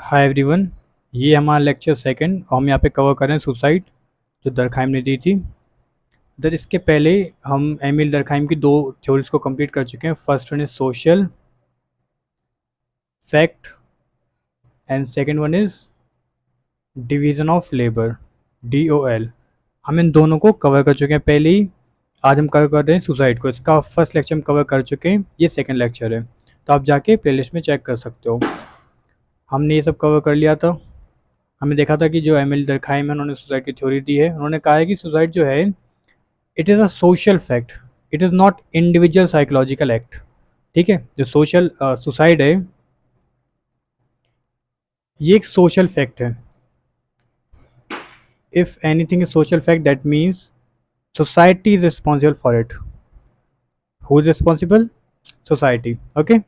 Hi everyone. ये हमारा lecture second और हम यहाँ पे कवर कर रहे हैं सुसाइड जो दरखाइम ने दी थी। इसके पहले हम एमिल दरखाइम की दो थ्योरीज को कंप्लीट कर चुके हैं। First one is social fact and second one is division of labour, DOL। हम इन दोनों को कवर कर चुके हैं पहले ही। आज हम कवर कर रहे हैं सुसाइड को। इसका फर्स्ट लेक्चर हम कवर कर चुके हैं, ये सेकंड लेक्चर है, तो आप जाके प्लेलिस्ट में चेक कर सकते हो। हमने ये सब कवर कर लिया था। हमने देखा था कि जो एमिल दरखाइम है उन्होंने सुसाइड की थ्योरी दी है। उन्होंने कहा है कि सुसाइड जो है it is a social fact, it is not individual psychological act. ठीक है, जो सोशल सुसाइड है ये एक सोशल फैक्ट है। If anything is social fact that means society is responsible for it. Who is responsible? Society. Okay,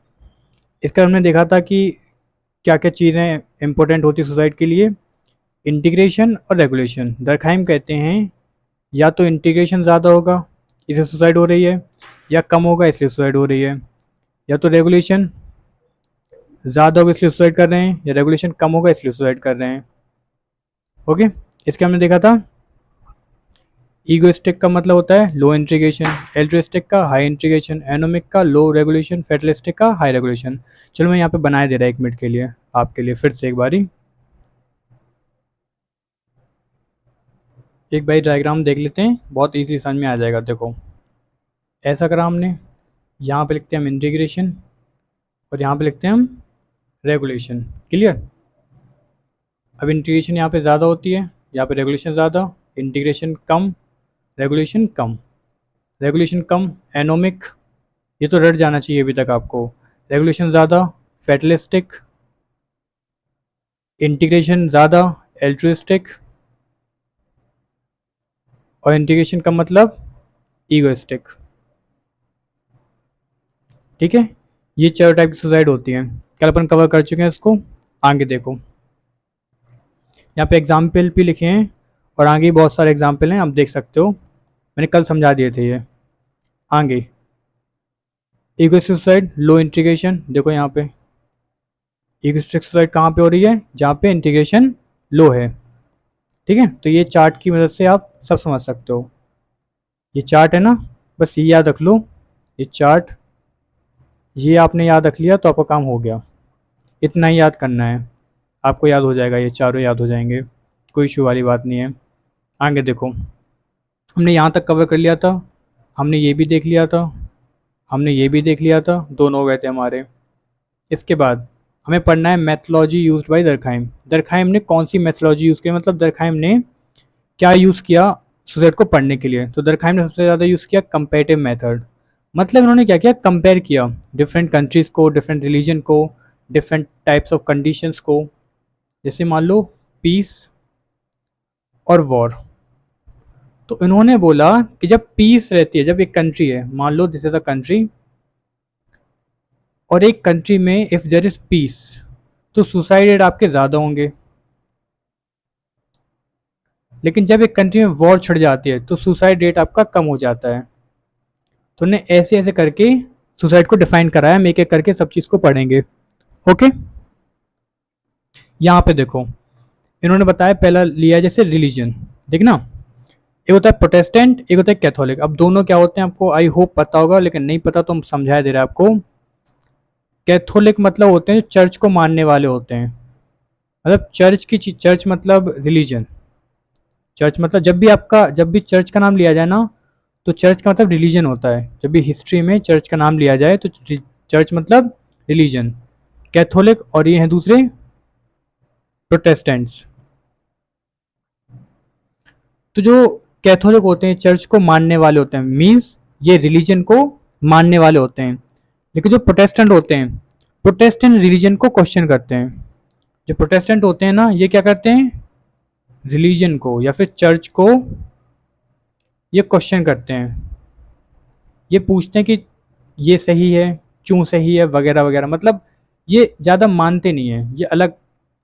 इसका हमने देखा था कि क्या क्या चीज़ें इंपॉर्टेंट होती है सुसाइड के लिए। इंटीग्रेशन और रेगुलेशन। दरखाइम कहते हैं या तो इंटीग्रेशन ज़्यादा होगा इसलिए सुसाइड हो रही है, या कम होगा इसलिए सुसाइड हो रही है, या तो रेगुलेशन ज़्यादा होगा इसलिए सुसाइड कर रहे हैं, या रेगुलेशन कम होगा इसलिए सुसाइड कर रहे हैं। ओके, इसके हमने देखा था ईगोइस्टिक का मतलब होता है लो इंटीग्रेशन, एल्ट्रिस्टिक का हाई इंटीग्रेशन, एनोमिक का लो रेगुलेशन, फेटलिस्टिक का हाई रेगुलेशन। चलो मैं यहाँ पे बनाए दे रहा 1 मिनट के लिए आपके लिए फिर से एक बारी। एक बारी डायग्राम देख लेते हैं, बहुत ईजी समझ में आ जाएगा। देखो ऐसा करा हमने, यहाँ पे लिखते हैं हम इंटीग्रेशन और यहाँ पे लिखते हैं हम रेगुलेशन। क्लियर? अब इंटीग्रेशन यहाँ पे ज़्यादा होती है, यहाँ पे रेगुलेशन ज़्यादा, इंटीग्रेशन कम, रेगुलेशन कम। रेगुलेशन कम एनोमिक, ये तो रट जाना चाहिए अभी तक आपको। रेगुलेशन ज़्यादा फेटलिस्टिक, इंटीग्रेशन ज़्यादा एल्ट्रिस्टिक, और इंटीग्रेशन का मतलब ईगोइस्टिक। ठीक है, ये 4 टाइप की सुसाइड होती हैं। कल अपन कवर कर चुके हैं इसको। आगे देखो, यहाँ पे एग्जाम्पल भी लिखे हैं और आगे भी बहुत सारे एग्जाम्पल हैं, आप देख सकते हो। मैंने कल समझा दिए थे ये। आगे ईगोइस्टिक सुसाइड, लो इंटीग्रेशन। देखो यहाँ पे ईगोइस्टिक सुसाइड कहाँ पे हो रही है? जहाँ पे इंटीग्रेशन लो है। ठीक है, तो ये चार्ट की मदद से आप सब समझ सकते हो। ये चार्ट है ना, बस ये याद रख लो। ये चार्ट, ये आपने याद रख लिया तो आपका काम हो गया। इतना ही याद करना है, आपको याद हो जाएगा, ये चारों याद हो जाएंगे, कोई इशू वाली बात नहीं है। आगे देखो, हमने यहाँ तक कवर कर लिया था, हमने ये भी देख लिया था, हमने ये भी देख लिया था, दोनों हो गए थे हमारे। इसके बाद हमें पढ़ना है methodology used by Durkheim. Durkheim ने कौन सी मैथोलॉजी यूज़ की, मतलब दरखाइम ने क्या यूज़ किया सुसाइड को पढ़ने के लिए। तो दरखाइम ने सबसे ज़्यादा यूज़ किया कंपेरेटिव मेथड। मतलब इन्होंने क्या किया, कंपेयर किया डिफरेंट कंट्रीज़ को, डिफरेंट रिलीजन को, डिफरेंट टाइप्स ऑफ कंडीशंस को। जैसे मान लो पीस और वॉर। तो इन्होंने बोला कि जब पीस रहती है, जब एक कंट्री है, मान लो दिस इज अ कंट्री, और एक कंट्री में इफ़ देयर इज पीस तो सुसाइड रेट आपके ज़्यादा होंगे। लेकिन जब एक कंट्री में वॉर छिड़ जाती है तो सुसाइड रेट आपका कम हो जाता है। तो उन्हें ऐसे ऐसे करके सुसाइड को डिफाइन कराया। हम एक एक करके सब चीज़ को पढ़ेंगे। ओके, यहाँ पे देखो इन्होंने बताया, पहला लिया जैसे रिलीजन। देखना, एक होता है प्रोटेस्टेंट, एक होता है कैथोलिक। अब दोनों क्या होते हैं आपको आई होप पता होगा, लेकिन नहीं पता तो हम समझाया दे रहे हैं आपको। कैथोलिक मतलब होते हैं चर्च को मानने वाले होते हैं, मतलब चर्च की चीज। चर्च मतलब रिलीजन। चर्च मतलब जब भी चर्च का नाम लिया जाए ना, तो चर्च का मतलब रिलीजन होता है। जब भी हिस्ट्री में चर्च का नाम लिया जाए तो चर्च मतलब रिलीजन। कैथोलिक और ये हैं दूसरे प्रोटेस्टेंट्स। तो जो कैथोलिक होते हैं चर्च को मानने वाले होते हैं, मीन्स ये रिलीजन को मानने वाले होते हैं। लेकिन जो प्रोटेस्टेंट होते हैं, प्रोटेस्टेंट रिलीजन को क्वेश्चन करते हैं। जो प्रोटेस्टेंट होते हैं ना, ये क्या करते हैं, रिलीजन को या फिर चर्च को ये क्वेश्चन करते हैं। ये पूछते हैं कि ये सही है, क्यों सही है, वगैरह वगैरह। मतलब ये ज़्यादा मानते नहीं हैं, ये अलग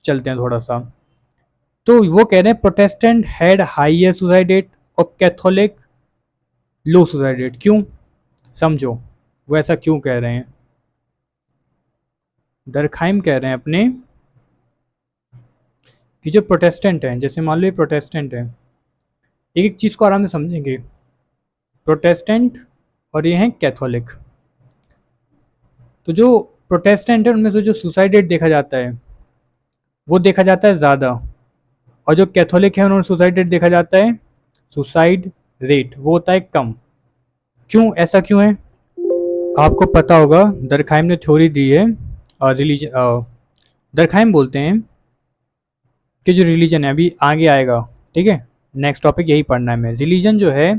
चलते हैं थोड़ा सा। तो वो कह रहे हैं Protestant had higher suicide rate और कैथोलिक लो सुसाइड रेट। क्यों? समझो वो ऐसा क्यों कह रहे हैं। दरखाइम कह रहे हैं अपने कि जो प्रोटेस्टेंट हैं, जैसे मान लो ये प्रोटेस्टेंट है, एक एक चीज़ को आराम से समझेंगे। प्रोटेस्टेंट और ये हैं कैथोलिक। तो जो प्रोटेस्टेंट है उनमें से जो सुसाइड रेट देखा जाता है वो देखा जाता है ज़्यादा, और जो कैथोलिक है उन्होंने सुसाइड रेट देखा जाता है, सुसाइड रेट वो होता है कम। क्यों, ऐसा क्यों है? आपको पता होगा, दरखाइम ने थ्योरी दी है, रिलीजन, दरखाइम बोलते हैं कि जो रिलीजन है, अभी आगे आएगा, ठीक है, नेक्स्ट टॉपिक यही पढ़ना है हमें। रिलीजन जो है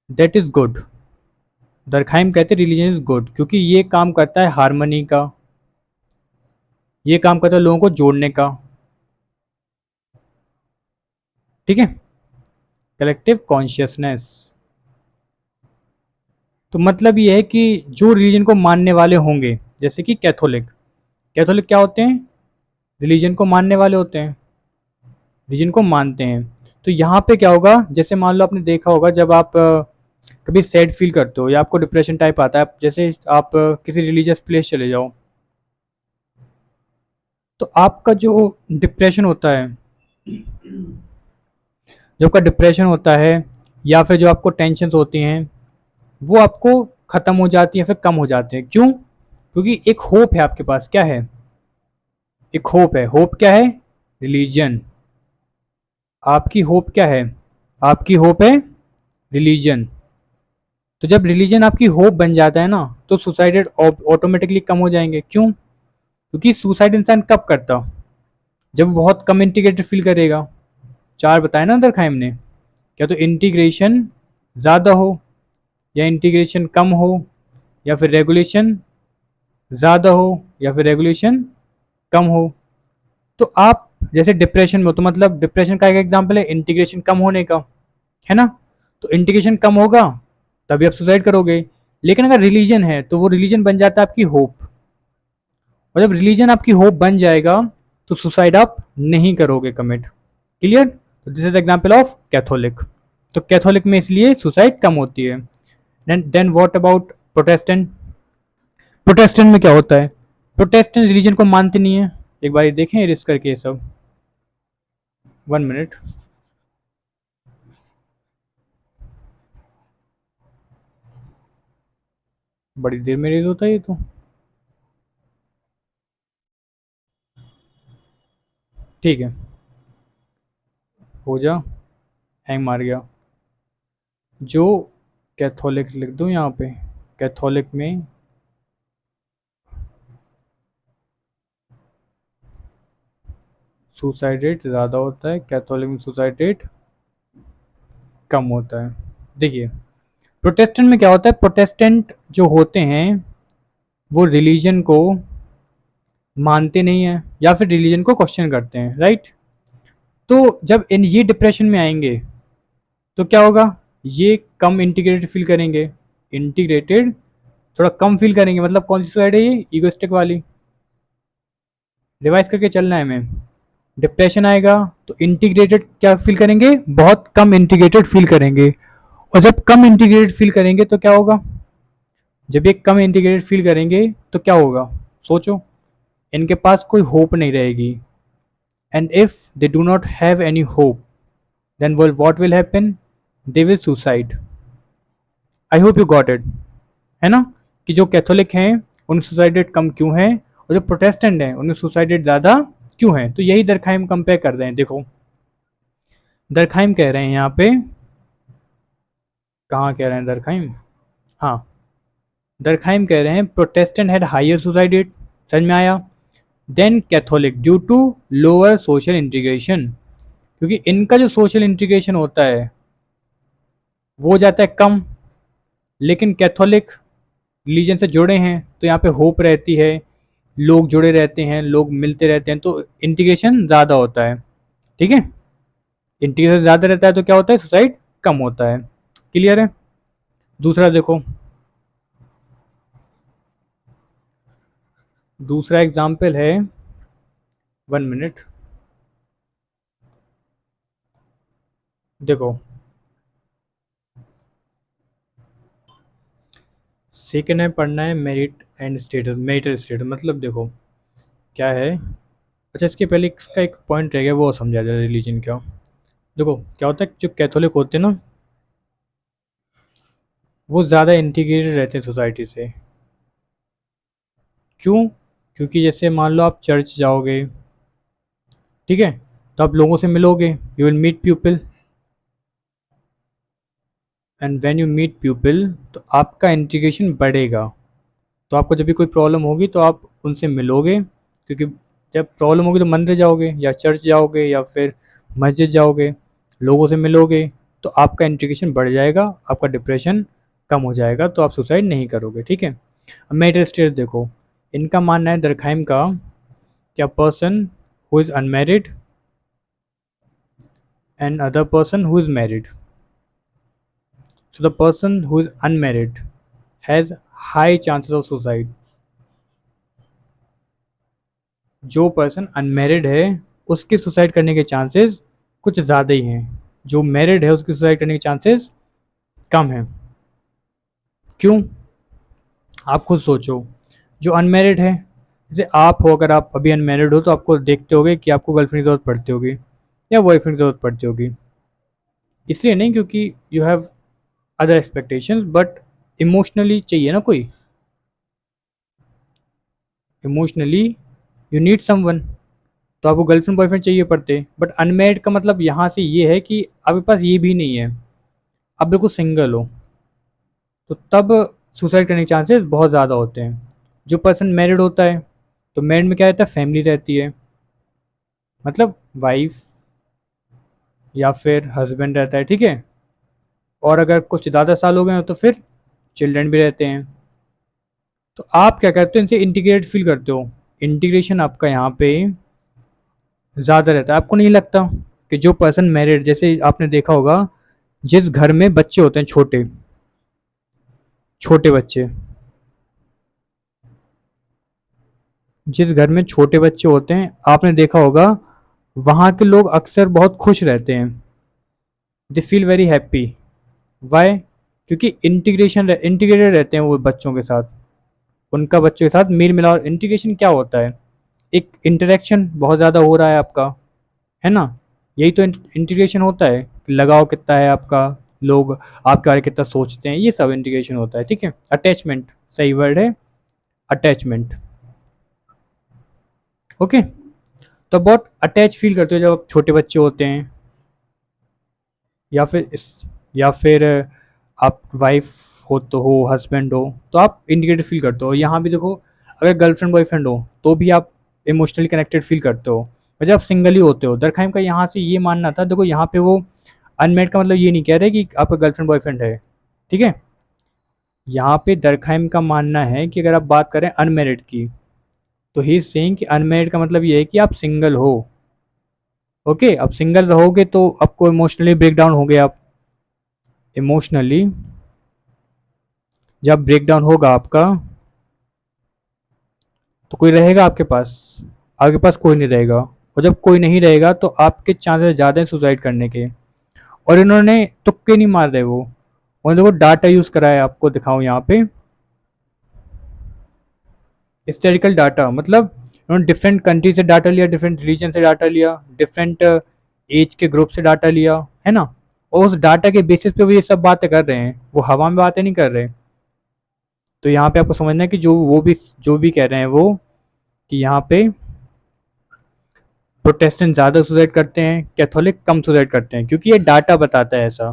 दैट इज़ गुड। दरखाइम कहते हैं रिलीजन इज़ गुड क्योंकि ये काम करता है हारमनी का, ये काम करता है लोगों को जोड़ने का, ठीक है, कलेक्टिव कॉन्शियसनेस। तो मतलब ये है कि जो रिलीजन को मानने वाले होंगे, जैसे कि कैथोलिक, कैथोलिक क्या होते हैं? रिलीजन को मानने वाले होते हैं, रिलीजन को मानते हैं। तो यहाँ पे क्या होगा, जैसे मान लो आपने देखा होगा जब आप कभी सैड फील करते हो या आपको डिप्रेशन टाइप आता है, जैसे आप किसी रिलीजियस प्लेस चले जाओ, तो आपका जो डिप्रेशन होता है, जो आपका डिप्रेशन होता है या फिर जो आपको टेंशन होती हैं, वो आपको ख़त्म हो जाती है, फिर कम हो जाते हैं। क्यों? क्योंकि एक होप है आपके पास। क्या है? एक होप है। होप क्या है? रिलीजन। आपकी होप क्या है? आपकी होप है रिलीजन। तो जब रिलीजन आपकी होप बन जाता है ना, तो सुसाइड रेट ऑटोमेटिकली कम हो जाएंगे। क्यों? क्योंकि सुसाइड इंसान कब करता? जब वो बहुत कम इंटीग्रेटेड फील करेगा। चार बताए ना दरखाइम ने, क्या तो इंटीग्रेशन ज़्यादा हो, या इंटीग्रेशन कम हो, या फिर रेगुलेशन ज़्यादा हो, या फिर रेगुलेशन कम हो। तो आप जैसे डिप्रेशन में हो, तो मतलब डिप्रेशन का एक एग्जांपल है इंटीग्रेशन कम होने का, है ना? तो इंटीग्रेशन कम होगा तभी आप सुसाइड करोगे। लेकिन अगर रिलीजन है तो वो रिलीजन बन जाता है आपकी होप, और जब रिलीजन आपकी होप बन जाएगा तो सुसाइड आप नहीं करोगे कमिट। क्लियर? तो this is example of Catholic. तो कैथोलिक में इसलिए सुसाइड कम होती है। Then what about Protestant? Protestant में क्या होता है? प्रोटेस्टेंट रिलीजन को मानते नहीं है। एक बार देखें रिस्क करके ये सब, 1 मिनट। बड़ी देर में रेज होता है ये तो। ठीक है, हो जा, हैंग मार गया। जो कैथोलिक लिख दूँ यहाँ पे, कैथोलिक में सुसाइड रेट ज़्यादा होता है, कैथोलिक में सुसाइड रेट कम होता है। देखिए, प्रोटेस्टेंट में क्या होता है, प्रोटेस्टेंट जो होते हैं वो रिलीजन को मानते नहीं हैं या फिर रिलीजन को क्वेश्चन करते हैं, राइट? तो जब इन ये डिप्रेशन में आएंगे तो क्या होगा, ये कम इंटीग्रेटेड फील करेंगे, इंटीग्रेटेड थोड़ा कम फील करेंगे। मतलब कौन सी साइड है ये, ईगोइस्टिक वाली। रिवाइज करके चलना है हमें। डिप्रेशन आएगा तो इंटीग्रेटेड क्या फील करेंगे, बहुत कम इंटीग्रेटेड फील करेंगे। और जब कम इंटीग्रेटेड फील करेंगे तो क्या होगा, जब ये कम इंटीग्रेटेड फील करेंगे तो क्या होगा, सोचो, इनके पास कोई होप नहीं रहेगी। And if they do not have any hope, then what will happen, they will suicide. I hope you got it, है ना? कि जो कैथोलिक हैं उनमें सुसाइड रेट कम क्यों है, और जो प्रोटेस्टेंट हैं उनमें सुसाइड रेट ज़्यादा क्यों है। तो यही दरखाइम कंपेयर कर रहे हैं। देखो, दरखाइम कह रहे हैं यहाँ पे, कहाँ कह रहे हैं दरखाइम, हाँ, दरखाइम कह रहे हैं Protestant had higher suicide rate, समझ में आया, then Catholic due to lower social integration, क्योंकि इनका जो सोशल इंटीग्रेशन होता है वो जाता है कम। लेकिन कैथोलिक रिलीजन से जुड़े हैं तो यहाँ पे होप रहती है, लोग जुड़े रहते हैं, लोग मिलते रहते हैं, तो इंटीग्रेशन ज़्यादा होता है, ठीक है। इंटीग्रेशन ज़्यादा रहता है तो क्या होता है, सुसाइड कम होता है। क्लियर है? दूसरा देखो, दूसरा एग्जाम्पल है, 1 मिनट, देखो, सेकेंड है पढ़ना है merit and status. Merit status मतलब देखो क्या है, अच्छा, इसके पहले इसका एक पॉइंट रह गया, वो समझा जाए रिलीजन क्या। देखो क्या होता है, जो कैथोलिक होते हैं ना, वो ज़्यादा इंटीग्रेटेड रहते हैं सोसाइटी से। क्यों? क्योंकि जैसे मान लो आप चर्च जाओगे, ठीक है, तो आप लोगों से मिलोगे, you will meet people, and when you meet people तो आपका इंटीग्रेशन बढ़ेगा। तो आपको जब भी कोई प्रॉब्लम होगी तो आप उनसे मिलोगे, क्योंकि जब प्रॉब्लम होगी तो मंदिर जाओगे या चर्च जाओगे या फिर मस्जिद जाओगे, लोगों से मिलोगे, तो आपका इंटीग्रेशन बढ़ जाएगा, आपका डिप्रेशन कम हो जाएगा, तो आप सुसाइड नहीं करोगे। ठीक है। अब मेटल स्टेट देखो, इनका मानना है दरखाइम का, क्या person who is unmarried and other person who is married, so the person who is unmarried has high chances of suicide। जो पर्सन अनमेरिड है उसके सुसाइड करने के चांसेस कुछ ज़्यादा ही हैं, जो मैरिड है उसके सुसाइड करने के चांसेस कम हैं। क्यों? आप खुद सोचो, जो अनमेरिड है, जैसे आप हो, अगर आप अभी अनमेरिड हो तो आपको देखते होगे कि आपको गर्लफ्रेंड की ज़रूरत पड़ती होगी या बॉयफ्रेंड की ज़रूरत पड़ती होगी, इसलिए नहीं क्योंकि you have other expectations, but emotionally चाहिए ना कोई, इमोशनली यू नीड समवन, तो आपको गर्लफ्रेंड बॉयफ्रेंड चाहिए पड़ते। बट अनमेरिड का मतलब यहाँ से ये है कि आपके पास ये भी नहीं है, आप बिल्कुल सिंगल हो, तो तब सुसाइड करने के चांसेस बहुत ज़्यादा होते हैं। जो पर्सन मैरिड होता है, तो मैरिड में क्या रहता है, फैमिली रहती है, मतलब वाइफ या फिर हस्बैंड रहता है, ठीक है, और अगर कुछ ज़्यादा साल हो गए हो तो फिर चिल्ड्रन भी रहते हैं। तो आप क्या करते हो, इनसे इंटीग्रेट फील करते हो, इंटीग्रेशन आपका यहाँ पे ज़्यादा रहता है। आपको नहीं लगता कि जो पर्सन मैरिड, जैसे आपने देखा होगा, जिस घर में बच्चे होते हैं छोटे छोटे बच्चे, जिस घर में छोटे बच्चे होते हैं आपने देखा होगा, वहाँ के लोग अक्सर बहुत खुश रहते हैं, they feel very happy. Why? क्योंकि इंटीग्रेटेड रहते हैं वो बच्चों के साथ, उनका बच्चों के साथ मेल मिलाप। इंटीग्रेशन क्या होता है, एक इंटरेक्शन बहुत ज़्यादा हो रहा है आपका, है ना, यही तो इंटीग्रेशन होता है, लगाव कितना है आपका, लोग आपके बारे में कितना सोचते हैं, ये सब इंटीग्रेशन होता है। ठीक है। अटैचमेंट सही वर्ड है, अटैचमेंट। ओके। तो बहुत अटैच फील करते हो जब आप छोटे बच्चे होते हैं, या फिर या फिर आप वाइफ हो तो हो, हस्बैंड हो, तो आप इंडिकेटेड फील करते हो। यहाँ भी देखो, अगर गर्लफ्रेंड बॉयफ्रेंड हो तो भी आप इमोशनली कनेक्टेड फील करते हो, और जब आप सिंगल ही होते हो। दरखाइम का यहाँ से ये मानना था, देखो यहाँ पे वो अनमेरिड का मतलब ये नहीं कह रहे कि आपका गर्लफ्रेंड बॉयफ्रेंड है, ठीक है, यहाँ पे दरखाइम का मानना है कि अगर आप बात करें अनमेरिड की, तो ही सेइंग कि अनमेरिड का मतलब ये है कि आप सिंगल हो। ओके, अब सिंगल रहोगे तो आपको इमोशनली ब्रेक डाउन हो गया, आप इमोशनली जब ब्रेक डाउन होगा आपका, तो कोई रहेगा आपके पास? आपके पास कोई नहीं रहेगा, और जब कोई नहीं रहेगा तो आपके चांसेस ज़्यादा हैं सुसाइड करने के। और इन्होंने तुक्के नहीं मार रहे, वो उन्होंने देखो डाटा यूज़ करा है, आपको दिखाऊं यहाँ पे, हिस्टोरिकल डाटा, मतलब उन्होंने डिफरेंट कंट्री से डाटा लिया, डिफरेंट रीजन से डाटा लिया, डिफरेंट एज के ग्रुप से डाटा लिया, है ना, और उस डाटा के बेसिस पे वो ये सब बातें कर रहे हैं, वो हवा में बातें नहीं कर रहे। तो यहाँ पे आपको समझना है कि जो भी कह रहे हैं वो, कि यहाँ पे प्रोटेस्टेंट ज़्यादा सुसाइड करते हैं, कैथोलिक कम सुसाइड करते हैं, क्योंकि ये डाटा बताता है ऐसा,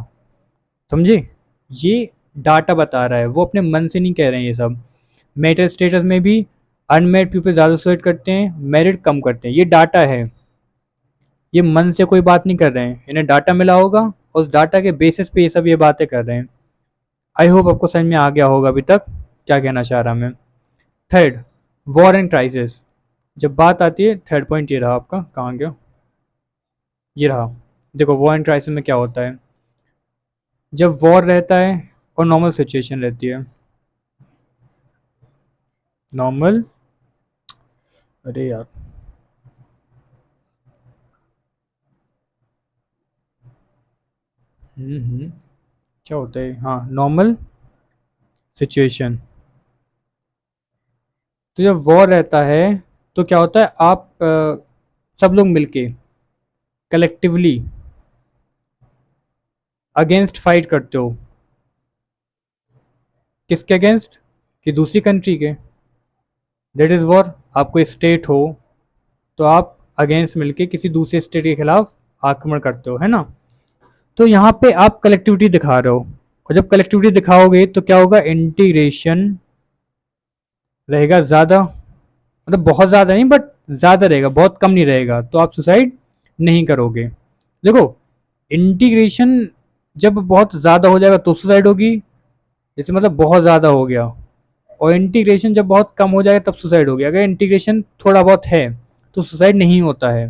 समझे, ये डाटा बता रहा है, वो अपने मन से नहीं कह रहे हैं ये सब। मैरिटल स्टेटस में भी अनमेरिड पीपल ज़्यादा सुसाइड करते हैं, मैरिड कम करते हैं, ये डाटा है, ये मन से कोई बात नहीं कर रहे हैं, इन्हें डाटा मिला होगा और उस डाटा के बेसिस पे ये सब ये बातें कर रहे हैं। आई होप आपको समझ में आ गया होगा अभी तक क्या कहना चाह रहा मैं। Third, war and crisis. जब बात आती है, थर्ड पॉइंट ये रहा आपका, कहाँ गया, ये रहा। देखो वॉर एंड क्राइसिस में क्या होता है, जब वॉर रहता है और नॉर्मल सिचुएशन रहती है, नॉर्मल, अरे यार, क्या होता है, हाँ, नॉर्मल सिचुएशन। तो जब वॉर रहता है तो क्या होता है, आप सब लोग मिलके कलेक्टिवली अगेंस्ट फाइट करते हो। किसके अगेंस्ट? कि दूसरी कंट्री के। That is war. आप कोई स्टेट हो तो आप अगेंस्ट मिलके किसी दूसरे स्टेट के खिलाफ आक्रमण करते हो, है ना। तो यहाँ पे आप कलेक्टिविटी दिखा रहे हो, और जब कलेक्टिविटी दिखाओगे तो क्या होगा? इंटीग्रेशन रहेगा ज़्यादा, मतलब बहुत ज़्यादा नहीं बट ज़्यादा रहेगा, बहुत कम नहीं रहेगा, तो आप सुसाइड नहीं करोगे। देखो, इंटीग्रेशन जब बहुत ज़्यादा हो जाएगा तो सुसाइड होगी, जैसे मतलब बहुत ज़्यादा हो गया। और इंटीग्रेशन जब बहुत कम हो जाएगा तब सुसाइड हो गया। अगर इंटीग्रेशन थोड़ा बहुत है तो सुसाइड नहीं होता है।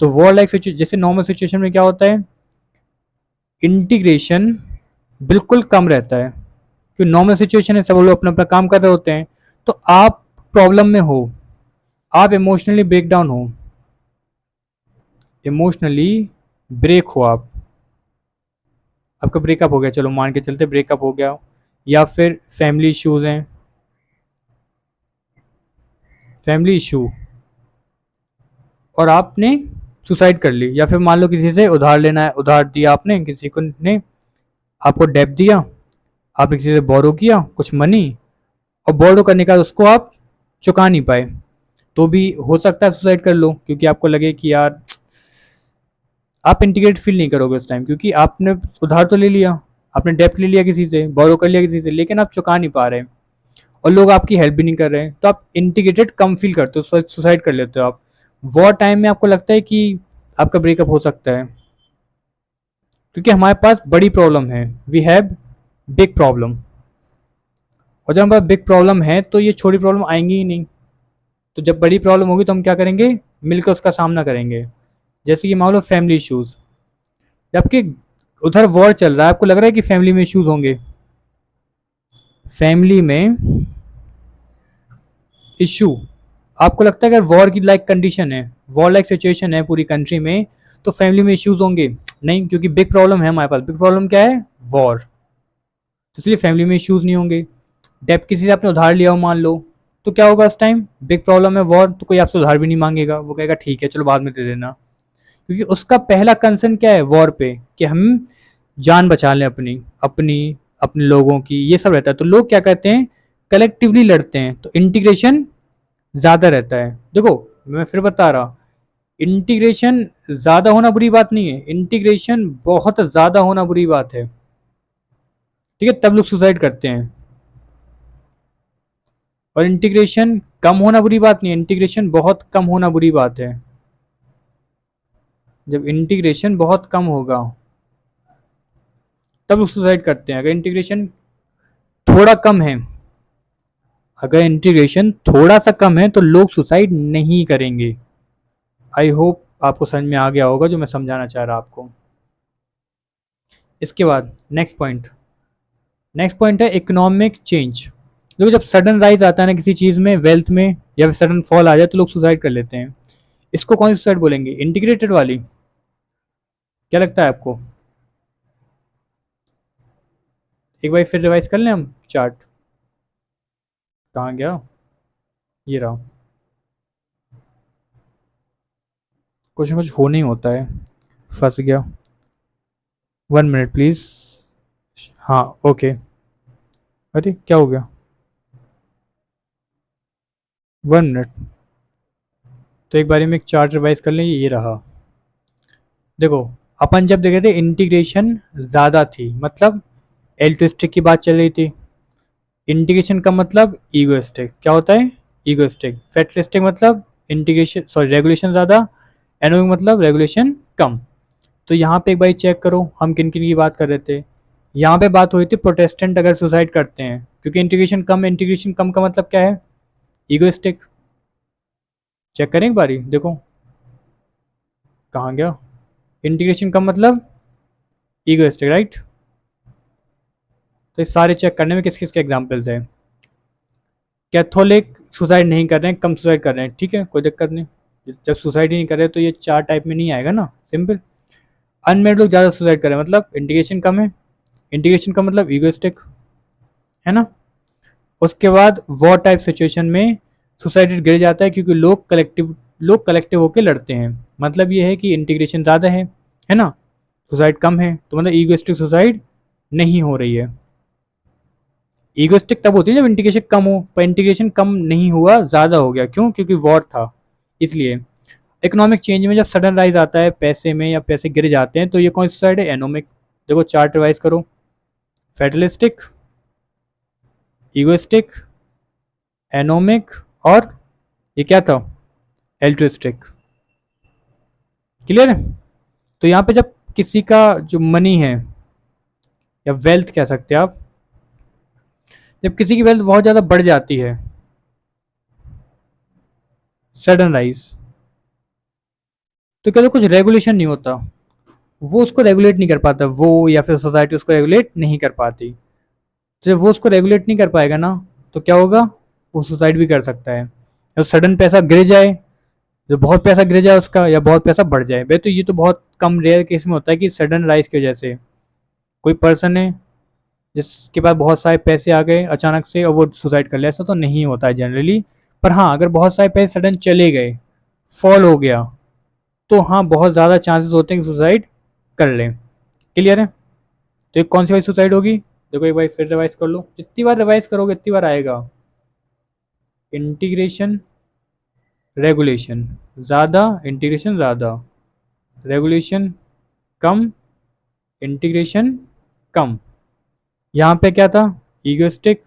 तो वॉर लाइक सिचुएशन, जैसे नॉर्मल सिचुएशन में क्या होता है, इंटीग्रेशन बिल्कुल कम रहता है, क्योंकि नॉर्मल सिचुएशन है, सब लोग अपना अपना काम कर रहे होते हैं। तो आप प्रॉब्लम में हो, आप इमोशनली ब्रेक डाउन हो, इमोशनली ब्रेक हो आप, आपका ब्रेकअप हो गया, चलो मान के चलते ब्रेकअप हो गया, या फिर फैमिली इश्यूज हैं, फैमिली इशू, और आपने सुसाइड कर ली, या फिर मान लो किसी से उधार लेना है, उधार दिया आपने, किसी को ने आपको डेप दिया, आपने किसी से बोरो किया कुछ मनी, और बोरो करने के बाद उसको आप चुका नहीं पाए, तो भी हो सकता है सुसाइड कर लो, क्योंकि आपको लगे कि यार आप इंटीग्रेट फील नहीं करोगे उस टाइम, क्योंकि आपने उधार तो ले लिया, आपने डेप्ट ले लिया किसी से, बोरो कर लिया किसी से, लेकिन आप चुका नहीं पा रहे, और लोग आपकी हेल्प भी नहीं कर रहे हैं, तो आप इंटीग्रेटेड कम फील करते हो, सुसाइड कर लेते हो आप। वॉर टाइम में आपको लगता है कि आपका ब्रेकअप हो सकता है, क्योंकि हमारे पास बड़ी प्रॉब्लम है, वी हैव बिग प्रॉब्लम, और जब हमारे पास बिग प्रॉब्लम है तो ये छोटी प्रॉब्लम आएंगी ही नहीं। तो जब बड़ी प्रॉब्लम होगी तो हम क्या करेंगे? मिलकर उसका सामना करेंगे। जैसे कि मान लो फैमिली इश्यूज, जबकि उधर वॉर चल रहा है, आपको लग रहा है कि फैमिली में इश्यूज होंगे, फैमिली में इशू, आपको लगता है अगर वॉर की लाइक कंडीशन है, वॉर लाइक सिचुएशन है पूरी कंट्री में, तो फैमिली में इश्यूज होंगे? नहीं, क्योंकि बिग प्रॉब्लम है हमारे पास। बिग प्रॉब्लम क्या है? वॉर। तो इसलिए फैमिली में इश्यूज नहीं होंगे। डेप किसी से आपने उधार लिया हो मान लो, तो क्या होगा उस टाइम? बिग प्रॉब्लम है वॉर, तो कोई आपसे उधार भी नहीं मांगेगा, वो कहेगा ठीक है चलो बाद में दे देना, क्योंकि उसका पहला कंसर्न क्या है वॉर पे, कि हम जान बचा लें अपनी अपनी अपने लोगों की, ये सब रहता है। तो लोग क्या कहते हैं? कलेक्टिवली लड़ते हैं, तो इंटीग्रेशन ज़्यादा रहता है। देखो, मैं फिर बता रहा, इंटीग्रेशन ज़्यादा होना बुरी बात नहीं है, इंटीग्रेशन बहुत ज़्यादा होना बुरी बात है, ठीक है, तब लोग सुसाइड करते हैं। और इंटीग्रेशन कम होना बुरी बात नहीं है, इंटीग्रेशन बहुत कम होना बुरी बात है। जब इंटीग्रेशन बहुत कम होगा तब लोग सुसाइड करते हैं। अगर इंटीग्रेशन थोड़ा कम है, अगर इंटीग्रेशन थोड़ा सा कम है तो लोग सुसाइड नहीं करेंगे। आई होप आपको समझ में आ गया होगा जो मैं समझाना चाह रहा आपको। इसके बाद नेक्स्ट पॉइंट है इकोनॉमिक चेंज। देखो, जब सडन राइज आता है ना किसी चीज़ में, वेल्थ में, या फिर सडन फॉल आ जाए तो लोग सुसाइड कर लेते हैं। इसको कौन सी सुसाइड बोलेंगे? इंटीग्रेटेड वाली? क्या लगता है आपको? एक बार फिर रिवाइज कर लें हम चार्ट। कहाँ गया? ये रहा। कुछ ना कुछ होने ही होता है। फंस गया। 1 मिनट प्लीज। हाँ, ओके। अरे क्या हो गया? 1 मिनट। तो एक बारी में एक चार्ट रिवाइज कर लें, ये रहा। देखो, अपन जब देखे थे इंटीग्रेशन ज़्यादा थी, मतलब एल्ट्रिस्टिक की बात चल रही थी। इंटीग्रेशन का मतलब ईगोइस्टिक। क्या होता है? ईगोइस्टिक। फेटलिस्टिक मतलब इंटीग्रेशन, सॉरी, रेगुलेशन ज़्यादा। एनोइक मतलब रेगुलेशन कम। तो यहाँ पे एक बार चेक करो हम किन किन की बात कर रहे थे। यहाँ पे बात हुई थी प्रोटेस्टेंट अगर सुसाइड करते हैं, क्योंकि इंटीग्रेशन कम है। इंटीग्रेशन कम का मतलब क्या है? ईगोइस्टिक। चेक करें एक बारी, देखो कहाँ गया। इंटीग्रेशन कम मतलब ईगोइस्टिक, राइट। तो ये सारे चेक करने में किस किस के एग्जाम्पल्स हैं। कैथोलिक सुसाइड नहीं कर रहे हैं, कम सुसाइड कर रहे हैं, ठीक है, कोई दिक्कत नहीं। जब सुसाइड ही नहीं कर रहे तो ये चार टाइप में नहीं आएगा ना, सिंपल। अनमेरिड लोग ज़्यादा सुसाइड कर रहे हैं, मतलब इंटीग्रेशन कम है। इंटीग्रेशन का मतलब ईगोइस्टिक, है ना। उसके बाद वॉर टाइप सिचुएशन में सुसाइड रेट गिर जाता है, क्योंकि लोग कलेक्टिव होकर लड़ते हैं। मतलब ये है कि इंटीग्रेशन ज़्यादा है ना, सुसाइड कम है, तो मतलब ईगोइस्टिक सुसाइड नहीं हो रही है। ईगोइस्टिक तब होती है जब इंटीग्रेशन कम हो, पर इंटीग्रेशन कम नहीं हुआ, ज़्यादा हो गया। क्यों? क्योंकि वॉर था इसलिए। इकोनॉमिक चेंज में जब सडन राइज आता है पैसे में या पैसे गिर जाते हैं, तो ये कौन सी साइड है? एनोमिक। देखो चार्ट रिवाइज करो, फेटलिस्टिक, ईगोइस्टिक, एनोमिक, और ये क्या था? एल्ट्रिस्टिक। क्लियर है? तो यहाँ पे जब किसी का जो मनी है या वेल्थ कह सकते हैं आप, जब किसी की वेल्थ बहुत ज़्यादा बढ़ जाती है, सडन राइज, तो क्या तो कुछ रेगुलेशन नहीं होता, वो उसको रेगुलेट नहीं कर पाता, वो या फिर सोसाइटी उसको रेगुलेट नहीं कर पाती। तो जब वो उसको रेगुलेट नहीं कर पाएगा ना, तो क्या होगा? वो सुसाइड भी कर सकता है। जब सडन पैसा गिर जाए, जो बहुत पैसा गिर जाए उसका, या बहुत पैसा बढ़ जाए, भाई तो ये तो बहुत कम रेयर केस में होता है कि सडन राइज की वजह से कोई पर्सन है जिसके पास बहुत सारे पैसे आ गए अचानक से और वो सुसाइड कर लिया, ऐसा तो नहीं होता है जनरली। पर हाँ, अगर बहुत सारे पैसे सडन चले गए, फॉल हो गया, तो हाँ बहुत ज़्यादा चांसेस होते हैं कि सुसाइड कर लें। क्लियर है? तो एक कौन सी वाली सुसाइड होगी? देखो एक बार फिर रिवाइज कर लो, जितनी बार रिवाइज करोगे उतनी बार आएगा। इंटीग्रेशन रेगुलेशन ज़्यादा, इंटीग्रेशन ज़्यादा, रेगुलेशन कम, इंटीग्रेशन कम। यहाँ पे क्या था? ईगोइस्टिक,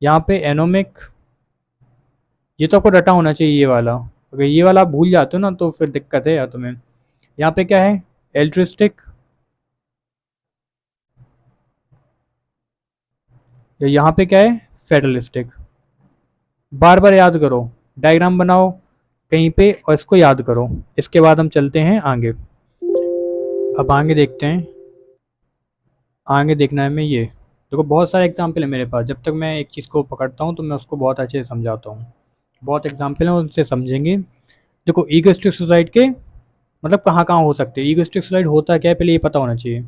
यहाँ पे एनोमिक। ये तो आपको रटा होना चाहिए ये वाला, अगर ये वाला आप भूल जाते हो ना तो फिर दिक्कत है यार तुम्हें। यहाँ पे क्या है? एल्ट्रिस्टिक, या यहाँ पे क्या है? फेडरलिस्टिक। बार बार याद करो, डायग्राम बनाओ कहीं पे और इसको याद करो। इसके बाद हम चलते हैं आगे। अब आगे देखते हैं, आगे देखना है हमें ये। देखो बहुत सारे एग्जाम्पल है मेरे पास, जब तक मैं एक चीज़ को पकड़ता हूँ तो मैं उसको बहुत अच्छे से समझाता हूँ। बहुत एग्जाम्पल हैं, उनसे समझेंगे। देखो ईगोइस्टिक सुसाइड के मतलब कहाँ कहाँ हो सकते हैं। ईगोइस्टिक सुसाइड होता क्या है पहले ये पता होना चाहिए।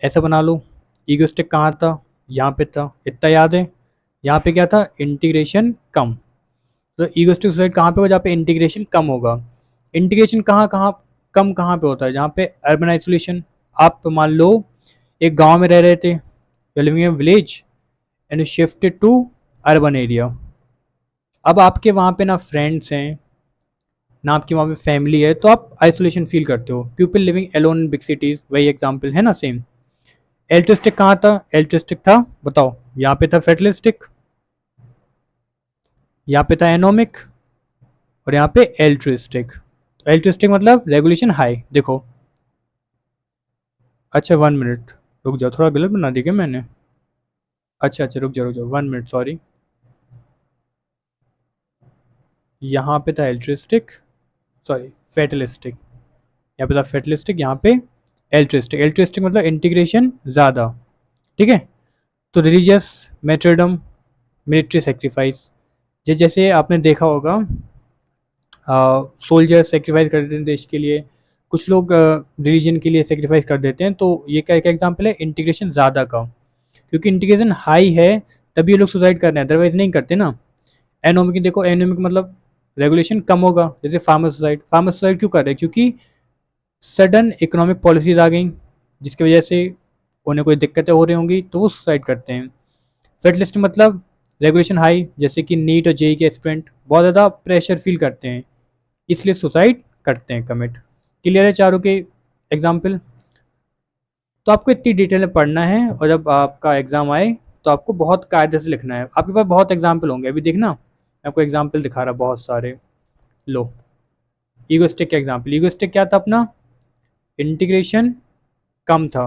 ऐसा बना लो, ईगोइस्टिक कहाँ था? यहाँ पे था, इतना याद है। यहाँ पे क्या था? इंटीग्रेशन कम। तो ईगोइस्टिक सुसाइड कहाँ पे होगा? जहाँ पे इंटीग्रेशन कम होगा। इंटीग्रेशन कहाँ कहाँ कम कहाँ पे होता है? जहाँ पे अर्बन आइसोलेशन। आप मान लो एक गांव में रह रहे थे, you living in village and shifted to urban area. अब आपके वहाँ पे ना फ्रेंड्स हैं, ना आपकी वहाँ पे फैमिली है, तो आप आइसोलेशन फील करते हो। People living alone in big cities, वही एग्जाम्पल है ना, सेम। एल्ट्रिस्टिक कहाँ था? एल्ट्रिस्टिक था, बताओ, यहाँ पे था फेटलिस्टिक, यहाँ पे था एनोमिक, और यहाँ पे एल्ट्रिस्टिक। तो एल्ट्रिस्टिक मतलब रेगुलेशन हाई। देखो, अच्छा 1 मिनट रुक जाओ, थोड़ा गलत बना दी क्या मैंने? अच्छा अच्छा, रुक जाओ 1 मिनट, सॉरी। यहाँ पे था एल्ट्रिस्टिक, सॉरी फेटलिस्टिक। यहाँ पे था फेटलिस्टिक, यहाँ पे एल्ट्रिस्टिक। एल्ट्रिस्टिक मतलब इंटीग्रेशन ज़्यादा। ठीक है? तो रिलीजियस मेथडम, मिलिट्री सेक्रीफाइस, जैसे आपने देखा होगा सोल्जर सेक्रीफाइस कर देते हैं देश के लिए, कुछ लोग रिलीजन के लिए सेक्रीफाइस कर देते हैं। तो ये क्या एक एग्जाम्पल है इंटीग्रेशन ज़्यादा का। क्योंकि इंटीग्रेशन हाई है तभी ये लोग सुसाइड कर रहे हैं, अदरवाइज नहीं करते ना। एनोमिक देखो, एनोमिक मतलब रेगुलेशन कम होगा। जैसे फार्मर सुसाइड क्यों कर रहे हैं? क्योंकि सडन इकोनॉमिक पॉलिसीज आ गई जिसकी वजह से उन्हें कोई दिक्कतें हो रही होंगी, तो वो सुसाइड करते हैं। फेट लिस्ट मतलब रेगुलेशन हाई, जैसे कि नीट और जेई के एस्पिरेंट बहुत ज़्यादा प्रेशर फील करते हैं, इसलिए सुसाइड करते हैं, कमिट। क्लियर है चारों के एग्जाम्पल? तो आपको इतनी डिटेल में पढ़ना है, और जब आपका एग्ज़ाम आए तो आपको बहुत कायदे से लिखना है। आपके पास बहुत एग्जाम्पल होंगे, अभी देखना मैं आपको एग्जाम्पल दिखा रहा बहुत सारे। लो, ईगोस्टिक का एग्जाम्पल। ईगोस्टिक क्या था अपना? इंटीग्रेशन कम था,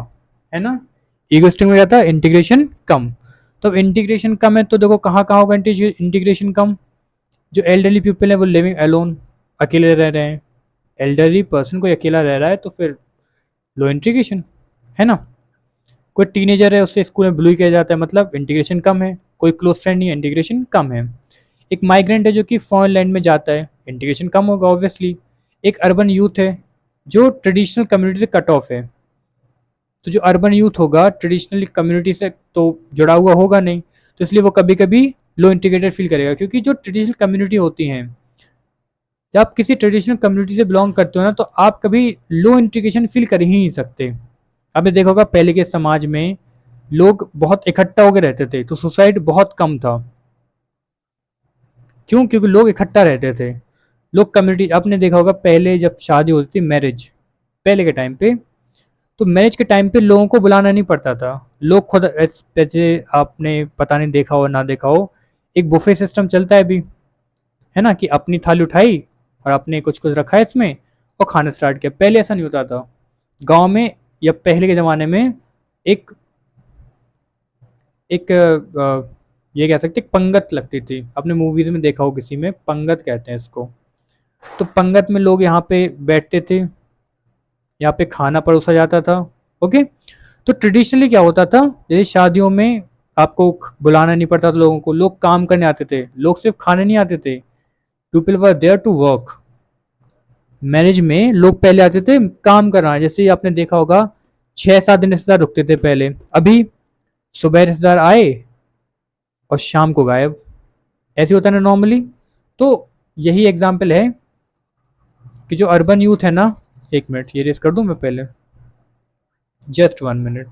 है ना। ईगोस्टिक में क्या था? इंटीग्रेशन कम। तो अब इंटीग्रेशन कम है तो देखो कहाँ कहाँ होगा इंटीग्रेशन कम? जो एल्डरली पीपल है वो लिविंग अलोन, अकेले रह रहे हैं। एल्डरली पर्सन कोई अकेला रह रहा है तो फिर लो इंटीग्रेशन, है ना। कोई टीनेजर है उससे स्कूल में ब्लू किया जाता है, मतलब इंटीग्रेशन कम है। कोई क्लोज फ्रेंड नहीं है, इंटीग्रेशन कम है। एक माइग्रेंट है जो कि फॉरेन लैंड में जाता है, इंटीग्रेशन कम होगा ऑब्वियसली। एक अर्बन यूथ है जो ट्रेडिशनल कम्युनिटी से कट ऑफ है, तो जो अर्बन यूथ होगा ट्रेडिशनल कम्युनिटी से तो जुड़ा हुआ होगा नहीं, तो इसलिए वो कभी कभी लो इंटीग्रेटेड फील करेगा। क्योंकि जो ट्रेडिशनल कम्युनिटी होती हैं जब आप किसी ट्रेडिशनल कम्युनिटी से बिलोंग करते हो ना, तो आप कभी लो इंटीग्रेशन फील कर ही नहीं सकते। आपने देखा होगा पहले के समाज में लोग बहुत इकट्ठा होकर रहते थे, तो सुसाइड बहुत कम था। क्यों? क्योंकि लोग इकट्ठा रहते थे। लोग कम्युनिटी, आपने देखा होगा पहले जब शादी होती थी, मैरिज, पहले के टाइम पे, तो मैरिज के टाइम पे लोगों को बुलाना नहीं पड़ता था। लोग खुद जैसे आपने पता नहीं देखा हो ना देखा हो, एक बुफे सिस्टम चलता है अभी, है ना, कि अपनी थाली उठाई और आपने कुछ कुछ रखा है इसमें और खाना स्टार्ट किया। पहले ऐसा नहीं होता था गांव में, या पहले के ज़माने में एक एक ये कह सकते एक पंगत लगती थी। आपने मूवीज़ में देखा हो, किसी में पंगत कहते हैं इसको। तो पंगत में लोग यहाँ पे बैठते थे, यहाँ पे खाना परोसा जाता था। ओके। तो ट्रेडिशनली क्या होता था, जैसे शादियों में आपको बुलाना नहीं पड़ता था लोगों को, लोग काम करने आते थे, लोग सिर्फ खाने नहीं आते थे, people were there to work. Marriage में लोग पहले आते थे काम करना, जैसे आपने देखा होगा 6-7 दिन रिश्तेदार रुकते थे पहले। अभी सुबह रिश्तेदार आए और शाम को गायब, ऐसे होता है ना नॉर्मली। तो यही एग्जाम्पल है कि जो अर्बन यूथ है ना, 1 मिनट ये रेस कर दूं मैं पहले, जस्ट 1 मिनट।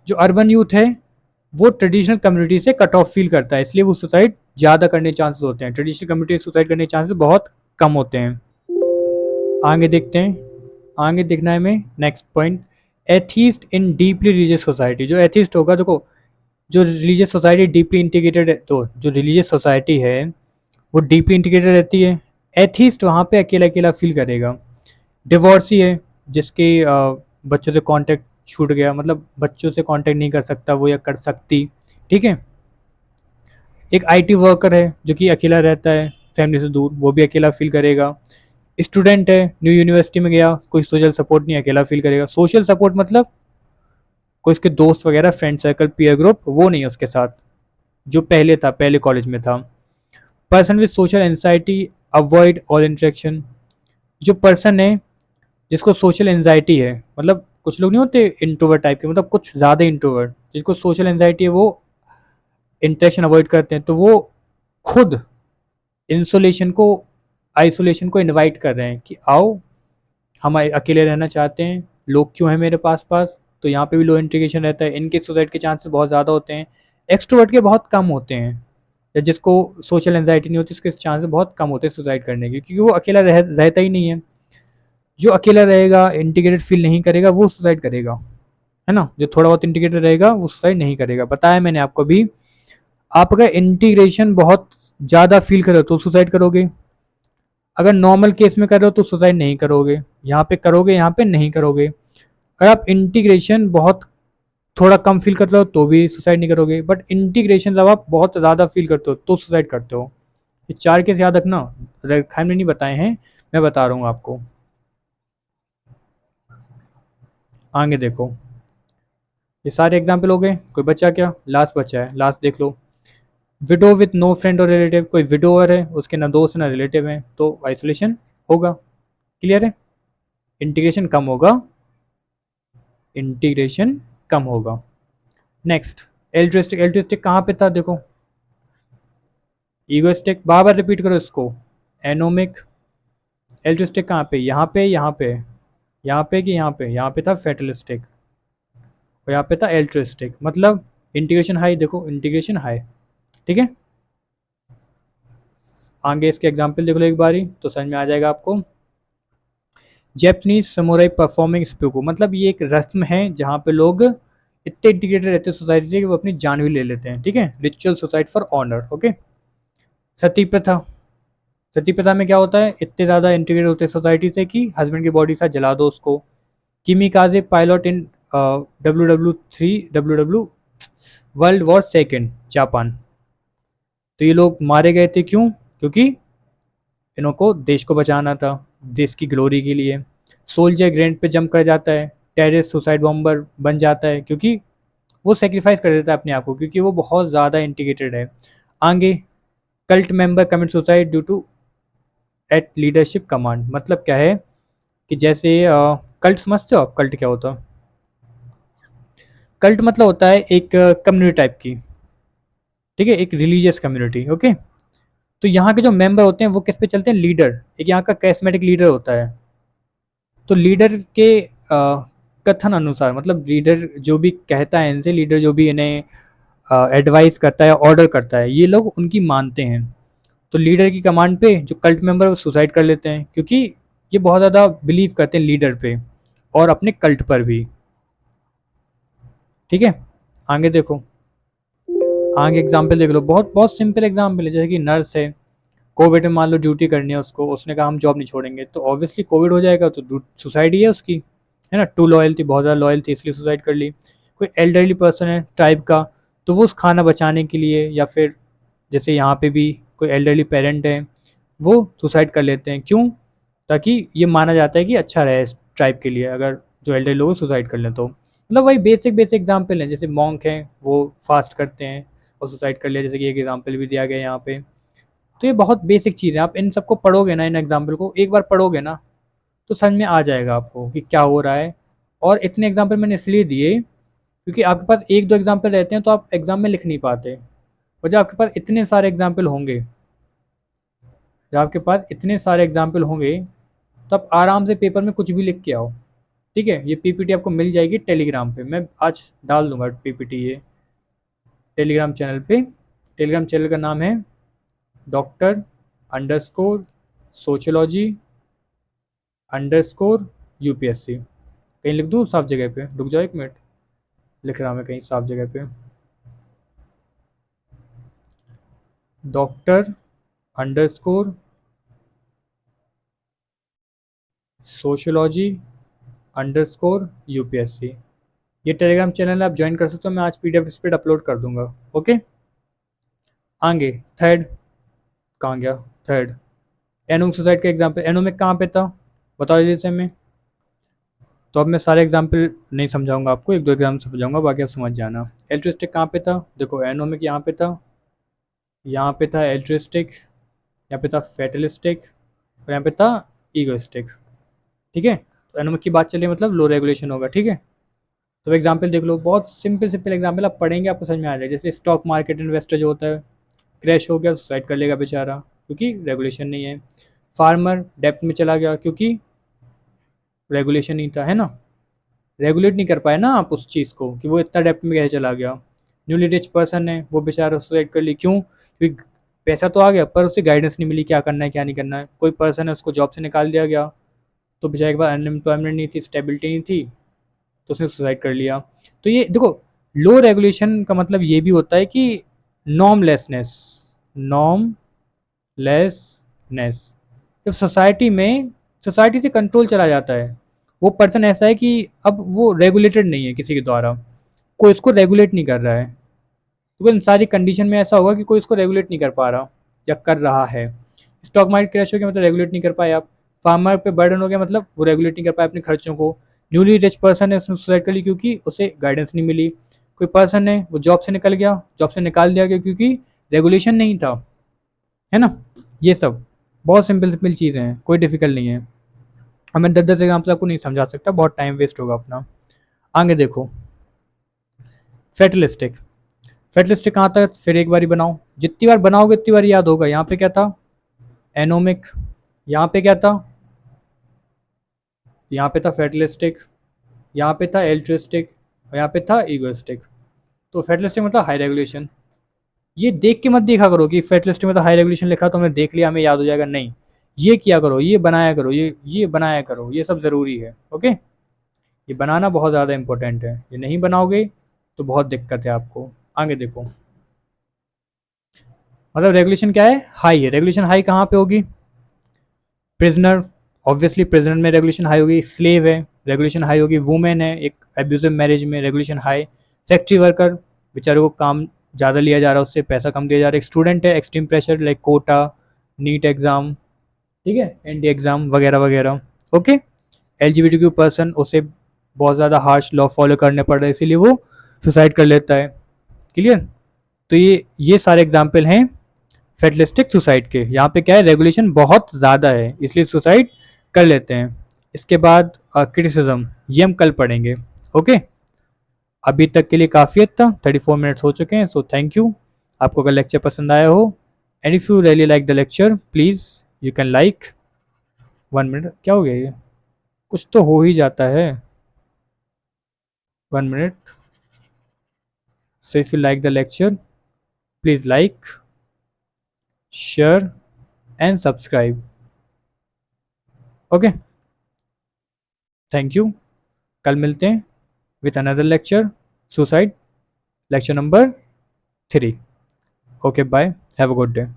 जो अर्बन यूथ है वो ट्रेडिशनल कम्युनिटी से कट ऑफ फील करता है, इसलिए वो सुसाइड ज़्यादा करने के चांसेस होते हैं। ट्रेडिशनल कम्युनिटी सुसाइड करने के चांसेस बहुत कम होते हैं। आगे देखते हैं, आगे देखना है हमें नेक्स्ट पॉइंट, एथीस्ट इन डीपली रिलीजियस सोसाइटी। जो एथीस्ट होगा, देखो, जो रिलीजियस सोसाइटी डीपली इंटीग्रेटेड है, तो जो रिलीजियस सोसाइटी है वो डीपली इंटीग्रेटेड रहती है। एथीस्ट वहाँ पे अकेला अकेला फील करेगा। डिवोर्सी है, जिसके बच्चों से कांटेक्ट छूट गया, मतलब बच्चों से कांटेक्ट नहीं कर सकता वो, या कर सकती, ठीक है। एक आईटी वर्कर है जो कि अकेला रहता है फैमिली से दूर, वो भी अकेला फील करेगा। स्टूडेंट है, न्यू यूनिवर्सिटी में गया, कोई सोशल सपोर्ट नहीं, अकेला फील करेगा। सोशल सपोर्ट मतलब कोई उसके दोस्त वगैरह, फ्रेंड सर्कल, पीयर ग्रुप, वो नहीं है उसके साथ, जो पहले था, पहले कॉलेज में था। Person with social anxiety avoid all interaction. जो पर्सन है जिसको सोशल एंजाइटी है, मतलब कुछ लोग नहीं होते इंट्रोवर्ट टाइप के, मतलब कुछ ज़्यादा इंट्रोवर्ट, जिसको सोशल एंजाइटी है, वो इंटरेक्शन अवॉइड करते हैं, तो वो खुद इंसोलेशन को, आइसोलेशन को इनवाइट कर रहे हैं कि आओ, हम अकेले रहना चाहते हैं, लोग क्यों हैं मेरे पास पास। तो यहाँ पे भी लो इंटीग्रेशन रहता है, इनके सुसाइड के चांसेस बहुत ज़्यादा होते हैं। एक्सट्रोवर्ट के बहुत कम होते हैं, या जिसको सोशल एंजाइटी नहीं होती उसके चांसेस बहुत कम होते हैं सुसाइड करने के, क्योंकि वो अकेला रहता ही नहीं है। जो अकेला रहेगा, इंटीग्रेटेड फील नहीं करेगा, वो सुसाइड करेगा, है ना। जो थोड़ा बहुत इंटीग्रेटेड रहेगा वो सुसाइड नहीं करेगा। बताया मैंने आपको भी, आप अगर इंटीग्रेशन बहुत ज़्यादा फील करो तो सुसाइड करोगे, अगर नॉर्मल केस में कर रहे हो तो सुसाइड नहीं करोगे, यहाँ पे करोगे, यहाँ पे नहीं करोगे। अगर आप इंटीग्रेशन बहुत थोड़ा कम फील करते हो तो भी सुसाइड नहीं करोगे, बट इंटीग्रेशन जब आप बहुत ज़्यादा फील करते हो तो सुसाइड करते हो। ये 4 केस याद रखना, खान में नहीं बताए हैं, मैं बता रहा हूँ आपको। आगे देखो, ये सारे एग्जाम्पल हो गए, कोई बचा क्या? लास्ट बचा है, लास्ट देख लो। विडो विथ नो फ्रेंड और रिलेटिव, कोई विडोवर है, उसके ना दोस्त ना रिलेटिव हैं, तो आइसोलेशन होगा। क्लियर है? इंटीग्रेशन कम होगा, इंटीग्रेशन कम होगा। Next, altruistic. एल्ट्रिस्टिक कहाँ पे था देखो, ईगोइस्टिक, बार बार रिपीट करो इसको, एनोमिक। एल्ट्रिस्टिक कहाँ पे? यहाँ पे, यहाँ पे, यहाँ पे कि यहाँ पे? यहाँ पे था फेटलिस्टिक, और यहाँ पे था एल्ट्रिस्टिक, मतलब इंटीग्रेशन हाई, देखो इंटीग्रेशन हाई, ठीक है। आगे इसके एग्जाम्पल देख लो एक बारी तो समझ में आ जाएगा आपको। जैपनीज समुराई परफॉर्मिंग स्पूको, मतलब ये एक रस्म है जहाँ पे लोग इतने इंटीग्रेटेड रहते हैं सोसाइटी से कि वो अपनी जान भी ले लेते हैं, ठीक है। Ritual suicide for honour, okay. Sati प्रथा, सती प्रथा में क्या होता है, इतने ज़्यादा इंटीग्रेट होते हैं सोसाइटी से कि हस्बैंड की बॉडी साथ जला दो उसको। Kamikaze pilot in W world war second, Japan. तो ये लोग मारे गए थे, क्यों? क्योंकि इनको देश को बचाना था, देश की ग्लोरी के लिए। सोल्जर ग्रेनेड पे जंप कर जाता है, टेररिस्ट सुसाइड बॉम्बर बन जाता है, क्योंकि वो सेक्रीफाइस कर देता है अपने आप को, क्योंकि वो बहुत ज़्यादा इंटीग्रेटेड है। आगे, cult member commit suicide due to at leadership command, मतलब क्या है कि जैसे कल्ट समझते हो आप, कल्ट क्या होता है? कल्ट मतलब होता है एक कम्युनिटी टाइप की, ठीक है, एक रिलीजियस कम्युनिटी, ओके। तो यहाँ के जो मेंबर होते हैं वो किस पे चलते हैं, लीडर, एक यहाँ का कैरिस्मेटिक लीडर होता है। तो लीडर के कथन अनुसार, मतलब लीडर जो भी कहता है इनसे, लीडर जो भी इन्हें एडवाइस करता है, ऑर्डर करता है, ये लोग उनकी मानते हैं। तो लीडर की कमांड पे जो कल्ट मेंबर वो सुसाइड कर लेते हैं, क्योंकि ये बहुत ज़्यादा बिलीव करते हैं लीडर पे और अपने कल्ट पर भी। ठीक है, आगे देखो, आगे एग्जाम्पल देख लो, बहुत बहुत सिंपल एग्जाम्पल है। जैसे कि नर्स है, कोविड में मान लो ड्यूटी करनी है उसको, उसने कहा हम जॉब नहीं छोड़ेंगे, तो ऑब्वियसली कोविड हो जाएगा, तो सुसाइड ही है उसकी, है ना। टू लॉयल थी, बहुत ज़्यादा लॉयल थी, इसलिए सुसाइड कर ली। कोई एल्डरली पर्सन है ट्राइब का, तो वो उस खाना बचाने के लिए, या फिर जैसे यहाँ पे भी कोई एल्डरली पेरेंट है, वो सुसाइड कर लेते हैं। क्यों? ताकि ये माना जाता है कि अच्छा रहे ट्राइब के लिए, अगर जो एल्डरली लोग सुसाइड कर लें तो। मतलब वही बेसिक बेसिक एग्जाम्पल हैं। जैसे मॉन्क हैं, वो फास्ट करते हैं और सुसाइड कर लिया, जैसे कि एक एग्जाम्पल भी दिया गया है यहाँ पे। तो ये बहुत बेसिक चीज़ है, आप इन सबको पढ़ोगे ना, इन एग्जाम्पल को एक बार पढ़ोगे ना, तो समझ में आ जाएगा आपको कि क्या हो रहा है। और इतने एग्जाम्पल मैंने इसलिए दिए क्योंकि आपके पास एक दो एग्जाम्पल रहते हैं तो आप एग्जाम में लिख नहीं पाते, और जब आपके पास इतने सारे एग्जाम्पल होंगे, जब आपके पास इतने सारे एग्जाम्पल होंगे, तो आप आराम से पेपर में कुछ भी लिख के आओ। ठीक है, ये पीपीटी आपको मिल जाएगी टेलीग्राम पे, मैं आज डाल दूंगा पीपीटी ये टेलीग्राम चैनल पे। टेलीग्राम चैनल का नाम है डॉक्टर सोशियोलॉजी _UPSC। कहीं लिख दूँ साफ जगह पे, रुक जाओ 1 मिनट, लिख रहा हूँ मैं कहीं साफ जगह पे। डॉक्टर सोशियोलॉजी _UPSC, ये टेलीग्राम चैनल आप ज्वाइन कर सकते हो। मैं आज PDF स्प्रेड अपलोड कर दूंगा। ओके, आगे थर्ड, कहाँ गया थर्ड, एनोमिक सोसाइटी का एग्जाम्पल। एनोमिक कहाँ पे था बताओ जैसे में। तो अब मैं सारे एग्जाम्पल नहीं समझाऊंगा आपको, एक दो एग्जाम्पल समझाऊंगा, बाकी आप समझ जाना। एल्ट्रिस्टिक कहाँ पे था, देखो एनोमिक यहाँ पे था, यहाँ पे था एल्ट्रिस्टिक, यहाँ पे था फेटलिस्टिक, और यहाँ पे था ईगोइस्टिक। ठीक है, तो एनोमिक की बात चलिए, मतलब लो रेगुलेशन होगा। ठीक है, तो एग्जाम्पल देख लो, बहुत सिंपल सिंपल एग्जाम्पल आप पढ़ेंगे आपको समझ में आ जाएगा। जैसे स्टॉक मार्केट इन्वेस्टर जो होता है, क्रैश हो गया, सुसाइड कर लेगा बेचारा, क्योंकि रेगुलेशन नहीं है। फार्मर डेप्थ में चला गया, क्योंकि रेगुलेशन नहीं था, है ना। रेगुलेट नहीं कर पाए ना आप उस चीज़ को, कि वो इतना डेप्थ में कैसे चला गया। न्यूली रिच पर्सन है, वो बेचारा सुसाइड कर ली, क्यों? क्योंकि पैसा तो आ गया पर उसे गाइडेंस नहीं मिली, क्या करना है क्या नहीं करना है। कोई पर्सन है, उसको जॉब से निकाल दिया गया, तो बेचारे के पास अनएम्प्लॉयमेंट नहीं थी, स्टेबिलिटी नहीं थी, तो उसने सुसाइड कर लिया। तो ये देखो, लो रेगुलेशन का मतलब ये भी होता है कि नॉर्मलेसनेस, नॉर्मलेसनेस, जब सोसाइटी में, सोसाइटी से कंट्रोल चला जाता है। वो पर्सन ऐसा है कि अब वो रेगुलेटेड नहीं है किसी के द्वारा, कोई इसको रेगुलेट नहीं कर रहा है। तो इन सारी कंडीशन में ऐसा होगा कि कोई इसको रेगुलेट नहीं कर पा रहा या कर रहा है। स्टॉक मार्केट क्रैश हो गया मतलब रेगुलेट नहीं कर पाए आप। फार्मर पे बर्डन हो गया मतलब वो रेगुलेट नहीं कर पाए अपने खर्चों को। न्यूली रिच पर्सन है, उसने सुसाइड कर ली क्योंकि उसे गाइडेंस नहीं मिली। कोई पर्सन है, वो जॉब से निकल गया, जॉब से निकाल दिया गया क्योंकि रेगुलेशन नहीं था, है ना। ये सब बहुत सिंपल सिंपल चीज़ें हैं, कोई डिफिकल्ट नहीं है। अब मैं 10-10 एग्जाम्पल आपको नहीं समझा सकता, बहुत टाइम वेस्ट होगा अपना। आगे देखो, फेटलिस्टिक। फेटलिस्टिक कहाँ तक, फिर एक बारी बनाओ, जितनी बार बनाओगे उतनी बार याद होगा। यहाँ पे क्या था, एनोमिक, यहाँ पे क्या था, यहाँ पे था फेटलिस्टिक, यहाँ पे था एल्ट्रिस्टिक, और यहाँ पे था ईगोइस्टिक। तो फेटलिस्टिक मतलब हाई रेगुलेशन। ये देख के मत देखा करो कि फेटलिस्टिक में तो हाई रेगुलेशन लिखा तो हमने देख लिया हमें याद हो जाएगा, नहीं। ये किया करो, ये बनाया करो, ये बनाया करो, ये सब ज़रूरी है। ओके, ये बनाना बहुत ज़्यादा इंपॉर्टेंट है, ये नहीं बनाओगे तो बहुत दिक्कत है आपको। आगे देखो, मतलब रेगुलेशन क्या है, हाई है। रेगुलेशन हाई कहाँ पे होगी, प्रिजनर, ऑब्वियसली प्रिजनर में रेगुलेशन हाई होगी। स्लेव है, रेगुलेशन हाई होगी। वुमेन है एक एब्यूजिव मैरिज में, रेगुलेशन हाई। फैक्ट्री वर्कर, बेचारे को काम ज़्यादा लिया जा रहा है, उससे पैसा कम दिया जा रहा है। एक स्टूडेंट है, extreme pressure like Kota, NEET exam, ठीक है, एनडी एग्ज़ाम वगैरह वगैरह। ओके, LGBTQ पर्सन, उसे बहुत ज़्यादा हार्श लॉ फॉलो करने पड़ रहे हैं, इसीलिए वो सुसाइड कर लेता है। क्लियर। तो ये सारे एग्जाम्पल हैं फेटलिस्टिक सुसाइड के। यहाँ पे क्या है, रेगुलेशन बहुत ज़्यादा है इसलिए सुसाइड कर लेते हैं। इसके बाद क्रिटिसिज्म, ये हम कल पढ़ेंगे। ओके, अभी तक के लिए काफ़ी था, 34 मिनट्स हो चुके हैं। So thank you. आपको अगर लेक्चर पसंद आया हो, and if you really like the lecture please you can like 1 minute, क्या हो गया ये, कुछ तो हो ही जाता है, 1 minute. So if you like the lecture, please like, share and subscribe. Okay, thank you. कल मिलते हैं with another lecture, suicide, lecture number 3. Okay, bye. Have a good day.